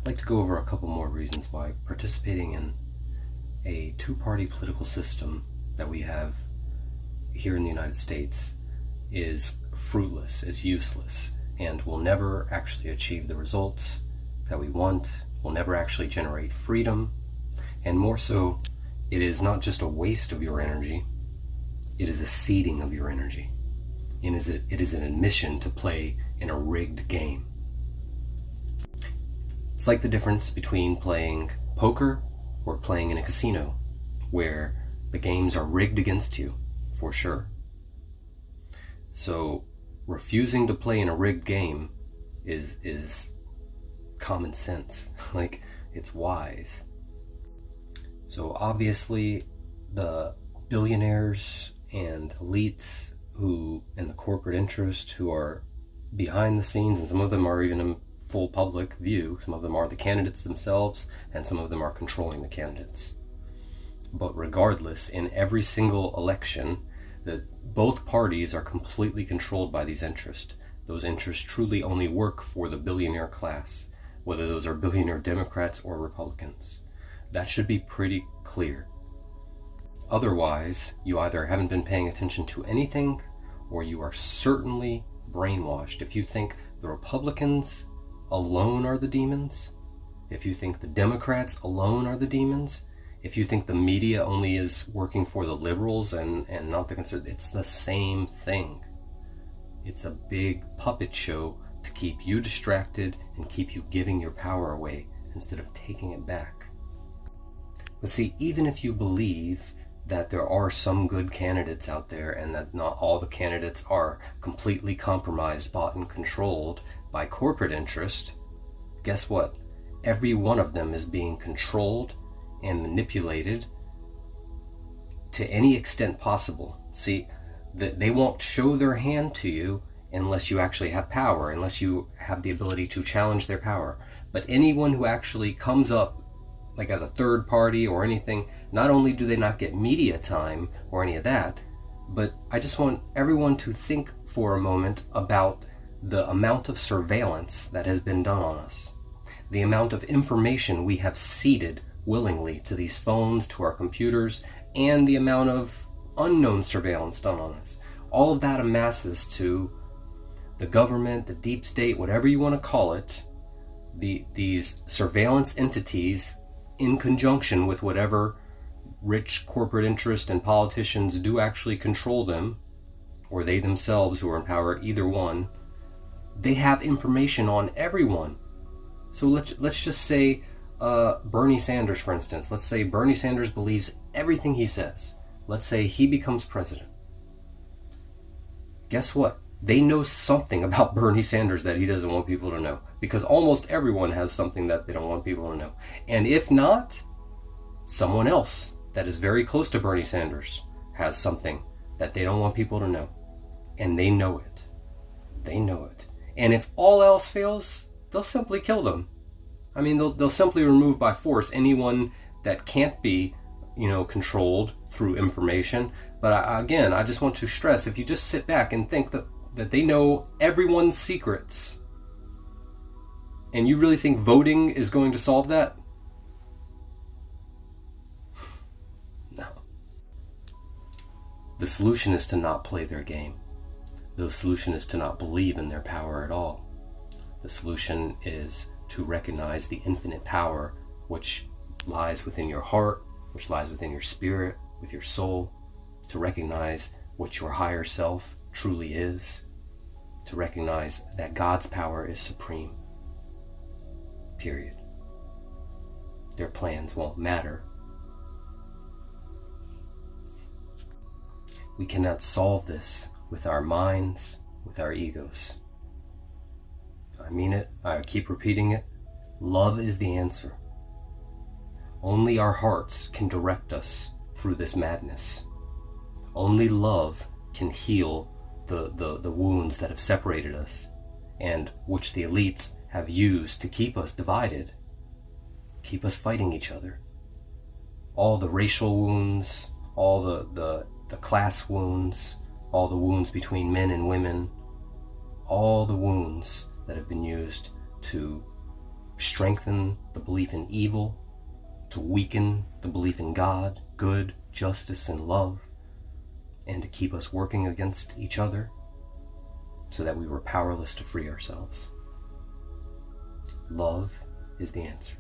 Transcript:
I'd like to go over a couple more reasons why participating in a two-party political system that we have here in the United States is fruitless, is useless, and will never actually achieve the results that we want, will never actually generate freedom, and more so, it is not just a waste of your energy, it is a seeding of your energy. And it is an admission to play in a rigged game. It's like the difference between playing poker or playing in a casino, where the games are rigged against you, for sure. So refusing to play in a rigged game is common sense. Like, it's wise. So obviously the billionaires and elites and the corporate interest who are behind the scenes, and some of them are even in full public view, some of them are the candidates themselves, and some of them are controlling the candidates. But regardless, in every single election, both parties are completely controlled by these interests. Those interests truly only work for the billionaire class, whether those are billionaire Democrats or Republicans. That should be pretty clear. Otherwise, you either haven't been paying attention to anything, or you are certainly brainwashed. If you think the Republicans alone are the demons, if you think the Democrats alone are the demons, if you think the media only is working for the liberals and not the conservatives, it's the same thing. It's a big puppet show to keep you distracted and keep you giving your power away instead of taking it back. But see, even if you believe that there are some good candidates out there and that not all the candidates are completely compromised, bought, and controlled by corporate interest, guess what? Every one of them is being controlled and manipulated to any extent possible. See, they won't show their hand to you unless you actually have power, unless you have the ability to challenge their power. But anyone who actually comes up like as a third party or anything, not only do they not get media time or any of that, but I just want everyone to think for a moment about the amount of surveillance that has been done on us, the amount of information we have ceded willingly to these phones, to our computers, and the amount of unknown surveillance done on us. All of that amasses to the government, the deep state, whatever you want to call it, these surveillance entities in conjunction with whatever rich corporate interest and politicians do actually control them, or they themselves who are in power, either one, they have information on everyone. So let's just say Bernie Sanders, for instance. Let's say Bernie Sanders believes everything he says. Let's say he becomes president. Guess what? They know something about Bernie Sanders that he doesn't want people to know, because almost everyone has something that they don't want people to know. And if not, someone else that is very close to Bernie Sanders has something that they don't want people to know. And they know it. They know it. And if all else fails, they'll simply kill them. I mean, they'll simply remove by force anyone that can't be, controlled through information. But I just want to stress, if you just sit back and think that they know everyone's secrets, and you really think voting is going to solve that? No. The solution is to not play their game. The solution is to not believe in their power at all. The solution is to recognize the infinite power which lies within your heart, which lies within your spirit, with your soul, to recognize what your higher self truly is, to recognize that God's power is supreme. Period. Their plans won't matter. We cannot solve this with our minds, with our egos. I mean it, I keep repeating it. Love is the answer. Only our hearts can direct us through this madness. Only love can heal the wounds that have separated us, and which the elites have used to keep us divided, keep us fighting each other. All the racial wounds, all the class wounds, all the wounds between men and women, all the wounds that have been used to strengthen the belief in evil, to weaken the belief in God, good, justice, and love, and to keep us working against each other so that we were powerless to free ourselves. Love is the answer.